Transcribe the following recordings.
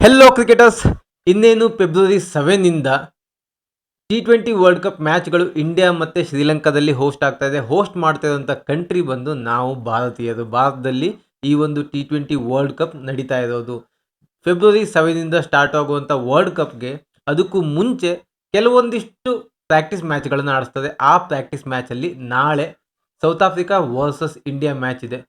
Hello cricketers, ಇನ್ನೇನು February 7 T20 world cup ಮ್ಯಾಚ್ಗಳು India ಮತ್ತು ಶ್ರೀಲಂಕಾದಲ್ಲಿ ಹೋಸ್ಟ್ ಆಗ್ತಾ ಇದೆ. ಹೋಸ್ಟ್ ಮಾಡ್ತಾ ಇರುವಂಥ ಕಂಟ್ರಿ ಬಂದು ನಾವು ಭಾರತೀಯರು. ಭಾರತದಲ್ಲಿ ಈ ಒಂದು T20 ವರ್ಲ್ಡ್ ಕಪ್ ನಡೀತಾ ಇರೋದು. ಫೆಬ್ರವರಿ 7 ಸ್ಟಾರ್ಟ್ ಆಗುವಂಥ ವರ್ಲ್ಡ್ ಕಪ್ಗೆ ಅದಕ್ಕೂ ಮುಂಚೆ ಕೆಲವೊಂದಿಷ್ಟು ಪ್ರಾಕ್ಟೀಸ್ ಮ್ಯಾಚ್ಗಳನ್ನು ಆಡಿಸ್ತದೆ. ಆ ಪ್ರಾಕ್ಟೀಸ್ ಮ್ಯಾಚಲ್ಲಿ ನಾಳೆ south Africa versus India match ಇದೆ.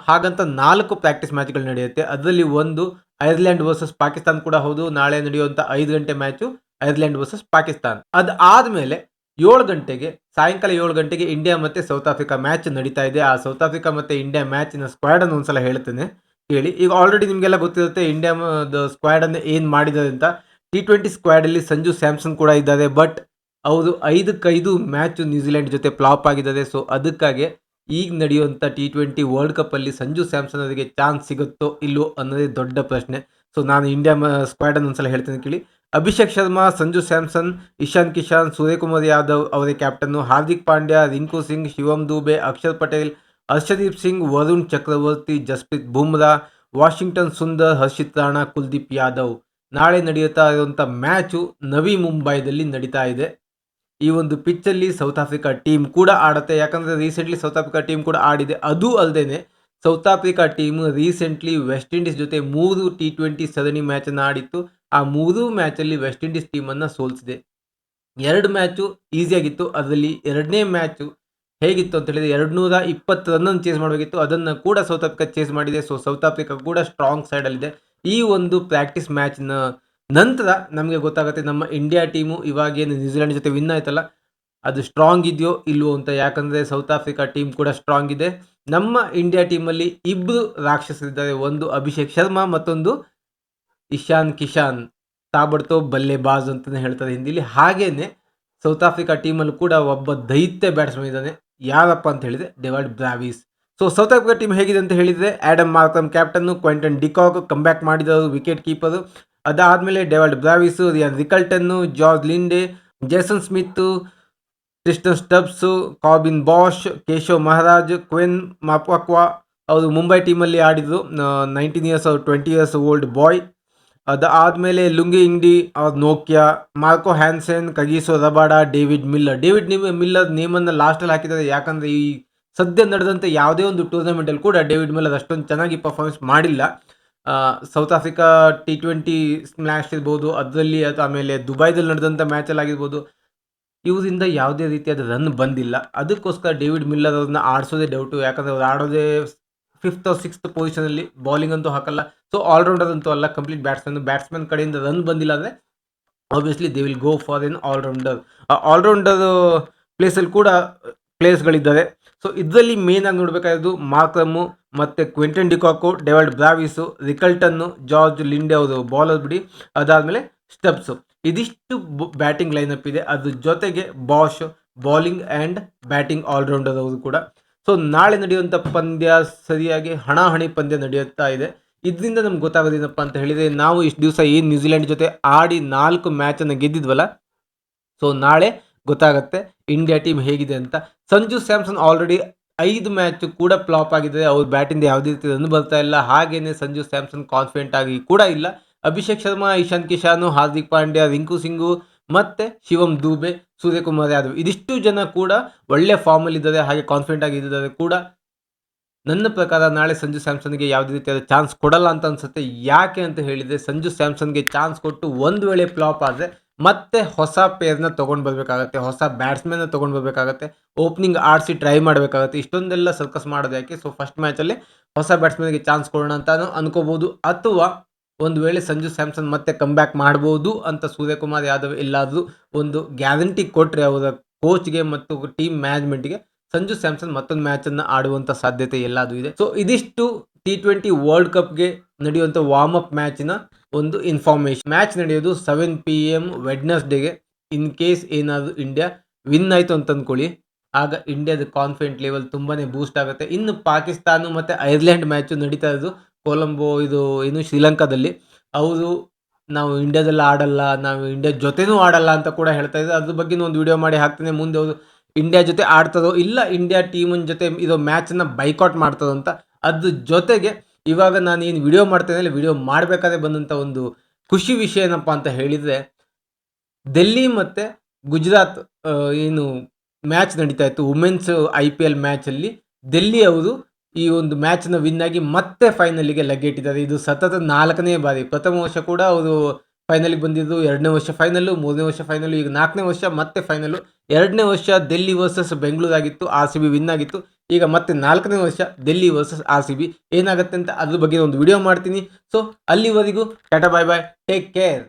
ಹಾಗಂತ 4 ಪ್ರಾಕ್ಟೀಸ್ ಮ್ಯಾಚ್ಗಳು ನಡೆಯುತ್ತೆ. ಅದರಲ್ಲಿ ಒಂದು ಐರ್ಲೆಂಡ್ ವರ್ಸಸ್ ಪಾಕಿಸ್ತಾನ್ ಕೂಡ ಹೌದು. ನಾಳೆ ನಡೆಯುವಂಥ 5 ಗಂಟೆ ಮ್ಯಾಚು ಐರ್ಲೆಂಡ್ ವರ್ಸಸ್ ಪಾಕಿಸ್ತಾನ್. ಅದಾದಮೇಲೆ 7 ಗಂಟೆಗೆ, ಸಾಯಂಕಾಲ 7 ಗಂಟೆಗೆ ಇಂಡಿಯಾ ಮತ್ತು ಸೌತ್ ಆಫ್ರಿಕಾ ಮ್ಯಾಚ್ ನಡೀತಾ ಇದೆ. ಆ ಸೌತ್ ಆಫ್ರಿಕಾ ಮತ್ತು ಇಂಡಿಯಾ ಮ್ಯಾಚಿನ ಸ್ಕ್ವಾಡನ್ನು ಒಂದ್ಸಲ ಹೇಳ್ತೇನೆ ಕೇಳಿ. ಈಗ ಆಲ್ರೆಡಿ ನಿಮಗೆಲ್ಲ ಗೊತ್ತಿರುತ್ತೆ ಇಂಡಿಯಾದ ಸ್ಕ್ವಾಡನ್ನು ಏನು ಮಾಡಿದ್ದಾರೆ ಅಂತ. T20 ಸ್ಕ್ವಾಡಲ್ಲಿ ಸಂಜು ಸ್ಯಾಮ್ಸನ್ ಕೂಡ ಇದ್ದಾರೆ. ಬಟ್ ಅವರು 5-5 ಮ್ಯಾಚು ನ್ಯೂಜಿಲೆಂಡ್ ಜೊತೆ ಫ್ಲಾಪ್ ಆಗಿದ್ದಾರೆ. ಸೊ ಅದಕ್ಕಾಗಿ ಈಗ ನಡೆಯುವಂಥ T20 ವರ್ಲ್ಡ್ ಕಪ್ಪಲ್ಲಿ ಸಂಜು ಸ್ಯಾಮ್ಸನ್ ಅವರಿಗೆ ಚಾನ್ಸ್ ಸಿಗುತ್ತೋ ಇಲ್ಲೋ ಅನ್ನೋದೇ ದೊಡ್ಡ ಪ್ರಶ್ನೆ. ಸೊ ನಾನು ಇಂಡಿಯಾ ಸ್ಕ್ವಾಡನ್ನು ಒಂದ್ಸಲ ಹೇಳ್ತೀನಿ ಕೇಳಿ. ಅಭಿಷೇಕ್ ಶರ್ಮಾ, ಸಂಜು ಸ್ಯಾಮ್ಸನ್, ಇಶಾನ್ ಕಿಶನ್, ಸೂರ್ಯಕುಮಾರ್ ಯಾದವ್ ಅವರೇ ಕ್ಯಾಪ್ಟನ್ನು, ಹಾರ್ದಿಕ್ ಪಾಂಡ್ಯ, ರಿಂಕು ಸಿಂಗ್, ಶಿವಮ್ ದೂಬೆ, ಅಕ್ಷರ್ ಪಟೇಲ್, ಹರ್ಷದೀಪ್ ಸಿಂಗ್, ವರುಣ್ ಚಕ್ರವರ್ತಿ, ಜಸ್ಪ್ರೀತ್ ಬುಮ್ರಾ, ವಾಷಿಂಗ್ಟನ್ ಸುಂದರ್, ಹರ್ಷಿತ್ ರಾಣಾ, ಕುಲ್ದೀಪ್ ಯಾದವ್. ನಾಳೆ ನಡೆಯುತ್ತಾ ಇರುವಂಥ ಮ್ಯಾಚು ನವಿ ಮುಂಬೈದಲ್ಲಿ ನಡೀತಾ ಇದೆ. ಈ ಒಂದು ಪಿಚ್ಚಲ್ಲಿ ಸೌತ್ ಆಫ್ರಿಕಾ ಟೀಮ್ ಕೂಡ ಆಡುತ್ತೆ. ಯಾಕಂದರೆ ರೀಸೆಂಟ್ಲಿ ಸೌತ್ ಆಫ್ರಿಕಾ ಟೀಮ್ ಕೂಡ ಆಡಿದೆ. ಅದು ಅಲ್ಲದೆ South Africa team recently West Indies ಜೊತೆ 3 T20 ಸರಣಿ ಮ್ಯಾಚನ್ನು ಆಡಿತ್ತು. ಆ 3 ಮ್ಯಾಚಲ್ಲಿ ವೆಸ್ಟ್ ಇಂಡೀಸ್ ಟೀಮನ್ನು ಸೋಲಿಸಿದೆ. 2 ಮ್ಯಾಚು ಈಸಿಯಾಗಿತ್ತು. ಅದರಲ್ಲಿ 2ನೇ ಮ್ಯಾಚು ಹೇಗಿತ್ತು ಅಂತ ಹೇಳಿದರೆ 220 ರನ್ನನ್ನು ಚೇಸ್ ಮಾಡಬೇಕಿತ್ತು. ಅದನ್ನು ಕೂಡ ಸೌತ್ ಆಫ್ರಿಕಾ ಚೇಸ್ ಮಾಡಿದೆ. ಸೊ ಸೌತ್ ಆಫ್ರಿಕಾ ಕೂಡ ಸ್ಟ್ರಾಂಗ್ ಸೈಡಲ್ಲಿದೆ. ಈ ಒಂದು ಪ್ರಾಕ್ಟೀಸ್ ಮ್ಯಾಚ್ನ ನಂತರ ನಮಗೆ ಗೊತ್ತಾಗುತ್ತೆ ನಮ್ಮ ಇಂಡಿಯಾ ಟೀಮು ಇವಾಗೇನು ನ್ಯೂಜಿಲೆಂಡ್ ಜೊತೆ ವಿನ್ ಆಯ್ತಲ್ಲ, ಅದು ಸ್ಟ್ರಾಂಗ್ ಇದೆಯೋ ಇಲ್ವೋ ಅಂತ. ಯಾಕಂದರೆ ಸೌತ್ ಆಫ್ರಿಕಾ ಟೀಮ್ ಕೂಡ ಸ್ಟ್ರಾಂಗ್ ಇದೆ. ನಮ್ಮ ಇಂಡಿಯಾ ಟೀಮಲ್ಲಿ ಇಬ್ಬರು ರಾಕ್ಷಸರಿದ್ದಾರೆ. ಒಂದು ಅಭಿಷೇಕ್ ಶರ್ಮಾ, ಮತ್ತೊಂದು ಇಶಾನ್ ಕಿಶನ್, ತಾಬಡ್ತೋಬ್ ಬಲ್ಲೆಬಾಜ್ ಅಂತಲೇ ಹೇಳ್ತಾರೆ ಹಿಂದಿಲಿ. ಹಾಗೇನೆ ಸೌತ್ ಆಫ್ರಿಕಾ ಟೀಮಲ್ಲೂ ಕೂಡ ಒಬ್ಬ ದೈತ್ಯ ಬ್ಯಾಟ್ಸ್ಮನ್ ಇದ್ದಾನೆ. ಯಾರಪ್ಪ ಅಂತ ಹೇಳಿದರೆ David Brevis. So South Africa team ಹೇಗಿದೆ ಅಂತ ಹೇಳಿದರೆ Adam Markram captain, Quinton de Kock comeback ಮಾಡಿದವರು ವಿಕೆಟ್ ಕೀಪರು. ಅದಾದಮೇಲೆ David Brevis, Ryan Rickelton, George Linde, Jason Smith, Kristen Stubbs, Corbin Bosch, Keshav Maharaj, Kwena Maphaka. ಅವರು ಮುಂಬೈ ಟೀಮಲ್ಲಿ ಆಡಿದರು. 19 ಇಯರ್ಸ್ ಅವ್ರು 20 ಇಯರ್ಸ್ ಓಲ್ಡ್ ಬಾಯ್. ಅದಾದಮೇಲೆ ಲುಂಗಿ ಇಂಗ್ಡಿ, ನೋಕಿಯಾ, Marco Jansen, Kagiso Rabada, David Miller ನೇಮನ್ನು ಲಾಸ್ಟಲ್ಲಿ ಹಾಕಿದ್ದಾರೆ. ಯಾಕಂದರೆ ಈ ಸದ್ಯ ನಡೆದಂತೆ ಯಾವುದೇ ಒಂದು ಟೂರ್ನಮೆಂಟಲ್ಲಿ ಕೂಡ ಡೇವಿಡ್ ಮಿಲ್ಲರ್ ಅಷ್ಟೊಂದು ಚೆನ್ನಾಗಿ ಪರ್ಫಾರ್ಮೆನ್ಸ್ ಮಾಡಿಲ್ಲ. ಸೌತ್ ಆಫ್ರಿಕಾ T20 ಮ್ಯಾಚ್ ಇರ್ಬೋದು, ಅದರಲ್ಲಿ ಆಮೇಲೆ ದುಬೈದಲ್ಲಿ ನಡೆದಂಥ ಮ್ಯಾಚಲ್ಲಿ ಆಗಿರ್ಬೋದು, ಇವರಿಂದ ಯಾವುದೇ ರೀತಿಯಾದ ರನ್ ಬಂದಿಲ್ಲ. ಅದಕ್ಕೋಸ್ಕರ ಡೇವಿಡ್ ಮಿಲ್ಲರ್ ಅವ್ರನ್ನ ಆಡಿಸೋದೇ ಡೌಟು. ಯಾಕಂದರೆ ಅವ್ರು ಆಡೋದೇ 5th or 6th ಪೊಸಿಷನಲ್ಲಿ, ಬೌಲಿಂಗ್ ಅಂತೂ ಹಾಕಲ್ಲ. ಸೊ ಆಲ್ರೌಂಡರ್ ಅಂತೂ ಅಲ್ಲ, ಕಂಪ್ಲೀಟ್ ಬ್ಯಾಟ್ಸ್ಮನ್ ಕಡೆಯಿಂದ ರನ್ ಬಂದಿಲ್ಲ ಅಂದರೆ obviously they will go for an allrounder. Allrounder ಪ್ಲೇಸಲ್ಲಿ ಕೂಡ ಪ್ಲೇಯರ್ಸ್ಗಳಿದ್ದಾರೆ. ಸೊ ಇದರಲ್ಲಿ ಮೇನ್ ಆಗಿ ನೋಡಬೇಕಾದ್ದು ಮಾರ್ಕ್ರಮ್ಮು ಮತ್ತು Quinton de Kock, David Brevis, Rickelton, George Linde ಅವರು ಬೌಲರ್ ಬಿಡಿ. ಅದಾದಮೇಲೆ ಸ್ಟಬ್ಸು. ಇದಿಷ್ಟು ಬ್ಯಾಟಿಂಗ್ ಲೈನಪ್ ಇದೆ. ಅದ್ರ ಜೊತೆಗೆ Bosch bowling and batting allrounder ಅವರು ಕೂಡ. ಸೊ ನಾಳೆ ನಡೆಯುವಂಥ ಪಂದ್ಯ ಸರಿಯಾಗಿ ಹಣಾಹಣಿ ಪಂದ್ಯ ನಡೆಯುತ್ತಾ ಇದೆ. ಇದರಿಂದ ನಮ್ಗೆ ಗೊತ್ತಾಗೋದೇನಪ್ಪ ಅಂತ ಹೇಳಿದರೆ, ನಾವು ಇಷ್ಟು ದಿವಸ ಏನು ನ್ಯೂಜಿಲೆಂಡ್ ಜೊತೆ ಆಡಿ 4 ಮ್ಯಾಚನ್ನು ಗೆದ್ದಿದ್ವಲ್ಲ, ಸೊ ನಾಳೆ ಗೊತ್ತಾಗುತ್ತೆ ಇಂಡಿಯಾ ಟೀಮ್ ಹೇಗಿದೆ ಅಂತ. ಸಂಜು ಸ್ಯಾಮ್ಸನ್ ಆಲ್ರೆಡಿ 5 ಮ್ಯಾಚ್ ಕೂಡ ಫ್ಲಾಪ್ ಆಗಿದೆ. ಅವ್ರ ಬ್ಯಾಟಿಂದ ಯಾವುದೇ ರೀತಿ ರನ್ ಬರ್ತಾ ಇಲ್ಲ. ಹಾಗೇನೆ ಸಂಜು ಸ್ಯಾಮ್ಸನ್ ಕಾನ್ಫಿಡೆಂಟ್ ಆಗಿ ಕೂಡ ಇಲ್ಲ. ಅಭಿಷೇಕ್ ಶರ್ಮಾ, ಇಶಾನ್ ಕಿಶಾನು, ಹಾರ್ದಿಕ್ ಪಾಂಡ್ಯ, ರಿಂಕು ಸಿಂಗು ಮತ್ತು ಶಿವಮ್ ದೂಬೆ, ಸೂರ್ಯಕುಮಾರ್ ಯಾದವ್, ಇದಿಷ್ಟು ಜನ ಕೂಡ ಒಳ್ಳೆ ಫಾರ್ಮಲ್ಲಿದ್ದಾರೆ, ಹಾಗೆ ಕಾನ್ಫಿಡೆಂಟ್ ಆಗಿದ್ದಾರೆ ಕೂಡ. ನನ್ನ ಪ್ರಕಾರ ನಾಳೆ ಸಂಜು ಸ್ಯಾಮ್ಸನ್ಗೆ ಯಾವುದೇ ರೀತಿಯಾದ ಚಾನ್ಸ್ ಕೊಡಲ್ಲ ಅಂತ ಅನ್ಸುತ್ತೆ. ಯಾಕೆ ಅಂತ ಹೇಳಿದರೆ, ಸಂಜು ಸ್ಯಾಮ್ಸನ್ಗೆ ಚಾನ್ಸ್ ಕೊಟ್ಟು ಒಂದು ವೇಳೆ ಫ್ಲಾಪ್ ಆದರೆ ಮತ್ತೆ ಹೊಸ ಪೇರ್ನ ತೊಗೊಂಡು ಬರಬೇಕಾಗತ್ತೆ, ಹೊಸ ಬ್ಯಾಟ್ಸ್ಮನ್ನ ತೊಗೊಂಡು ಬರಬೇಕಾಗತ್ತೆ, ಓಪನಿಂಗ್ ಆಡಿಸಿ ಟ್ರೈ ಮಾಡಬೇಕಾಗತ್ತೆ. ಇಷ್ಟೊಂದೆಲ್ಲ ಸರ್ಕಸ್ ಮಾಡೋದು ಯಾಕೆ? ಸೊ ಫಸ್ಟ್ ಮ್ಯಾಚಲ್ಲಿ ಹೊಸ ಬ್ಯಾಟ್ಸ್ಮನ್ಗೆ ಚಾನ್ಸ್ ಕೊಡೋಣ ಅಂತ ಅನ್ಕೋಬೋದು. ಅಥವಾ ಒಂದು ವೇಳೆ ಸಂಜು ಸ್ಯಾಮ್ಸನ್ ಮತ್ತೆ ಕಮ್ಬ್ಯಾಕ್ ಮಾಡ್ಬೋದು ಅಂತ ಸೂರ್ಯಕುಮಾರ್ ಯಾದವ್ ಎಲ್ಲಾದರೂ ಒಂದು ಗ್ಯಾರಂಟಿ ಕೊಟ್ಟರೆ ಅವರ ಕೋಚ್ಗೆ ಮತ್ತು ಟೀಮ್ ಮ್ಯಾನೇಜ್ಮೆಂಟ್ಗೆ, ಸಂಜು ಸ್ಯಾಮ್ಸನ್ ಮತ್ತೊಂದು ಮ್ಯಾಚನ್ನು ಆಡುವಂಥ ಸಾಧ್ಯತೆ ಎಲ್ಲಾದರೂ ಇದೆ. ಸೊ ಇದಿಷ್ಟು T20 ವರ್ಲ್ಡ್ ಕಪ್ಗೆ ನಡೆಯುವಂಥ ವಾರ್ಮ್ ಅಪ್ ಮ್ಯಾಚಿನ ಒಂದು ಇನ್ಫಾರ್ಮೇಷನ್. ಮ್ಯಾಚ್ ನಡೆಯೋದು 7 PM ವೆಡ್ನೆಸ್ಡೇಗೆ. ಇನ್ ಕೇಸ್ ಏನಾದರೂ ಇಂಡಿಯಾ ವಿನ್ ಆಯಿತು ಅಂತ ಅಂದ್ಕೊಳ್ಳಿ, ಆಗ ಇಂಡಿಯಾದ ಕಾನ್ಫಿಡೆಂಟ್ ಲೆವೆಲ್ ತುಂಬಾ ಬೂಸ್ಟ್ ಆಗುತ್ತೆ. ಇನ್ನು ಪಾಕಿಸ್ತಾನ ಮತ್ತು ಐರ್ಲೆಂಡ್ ಮ್ಯಾಚು ನಡೀತಾ ಇರೋದು ಕೊಲಂಬೋ, ಇದು ಏನು ಶ್ರೀಲಂಕಾದಲ್ಲಿ. ಅವರು ನಾವು ಇಂಡಿಯಾದಲ್ಲಿ ಆಡಲ್ಲ, ನಾವು ಇಂಡಿಯಾ ಜೊತೆನೂ ಆಡಲ್ಲ ಅಂತ ಕೂಡ ಹೇಳ್ತಾ ಇದ್ದಾರೆ. ಅದ್ರ ಬಗ್ಗೆ ಒಂದು ವಿಡಿಯೋ ಮಾಡಿ ಹಾಕ್ತೀನಿ. ಮುಂದೆ ಅವರು ಇಂಡಿಯಾ ಜೊತೆ ಆಡ್ತದೋ ಇಲ್ಲ ಇಂಡಿಯಾ ಟೀಮಿನ ಜೊತೆ ಇದು ಮ್ಯಾಚನ್ನು ಬೈಕಾಟ್ ಮಾಡ್ತದೋ ಅಂತ. ಅದ್ರ ಜೊತೆಗೆ ಇವಾಗ ನಾನು ಏನು ವಿಡಿಯೋ ಮಾಡ್ತೇನೆ, ವಿಡಿಯೋ ಮಾಡಬೇಕಾದ್ರೆ ಬಂದಂಥ ಒಂದು ಖುಷಿ ವಿಷಯ ಏನಪ್ಪ ಅಂತ ಹೇಳಿದರೆ, ಡೆಲ್ಲಿ ಮತ್ತು ಗುಜರಾತ್ ಏನು ಮ್ಯಾಚ್ ನಡೀತಾ ಇತ್ತು ವುಮೆನ್ಸ್ IPL ಮ್ಯಾಚಲ್ಲಿ ಡೆಲ್ಲಿ ಅವರು ಈ ಒಂದು ಮ್ಯಾಚ್‌ನ ವಿನ್ ಆಗಿ ಮತ್ತೆ ಫೈನಲಿಗೆ ಲಗ್ಗೆಯಿಟ್ಟಿದ್ದಾರೆ. ಇದು ಸತತ 4ನೇ ಬಾರಿ. ಪ್ರಥಮ ವರ್ಷ ಕೂಡ ಅವರು ಫೈನಲ್‌ಗೆ ಬಂದಿದ್ದು, 2ನೇ ವರ್ಷ ಫೈನಲ್ಲು, 3ನೇ ವರ್ಷ ಫೈನಲ್ಲು, ಈಗ 4ನೇ ವರ್ಷ ಮತ್ತೆ ಫೈನಲ್ಲು. 2ನೇ ವರ್ಷ ಡೆಲ್ಲಿ ವರ್ಸಸ್ ಬೆಂಗಳೂರು ಆಗಿತ್ತು. RCB ವಿನ್ ಆಗಿತ್ತು. ಈಗ ಮತ್ತೆ 4ನೇ ವರ್ಷ ಡೆಲ್ಲಿ ವರ್ಸಸ್ RCB ಏನಾಗುತ್ತೆ ಅಂತ ಅದ್ರ ಬಗ್ಗೆ ಒಂದು ವಿಡಿಯೋ ಮಾಡ್ತೀನಿ. ಸೊ ಅಲ್ಲಿವರೆಗೂ tata bye bye. Take care.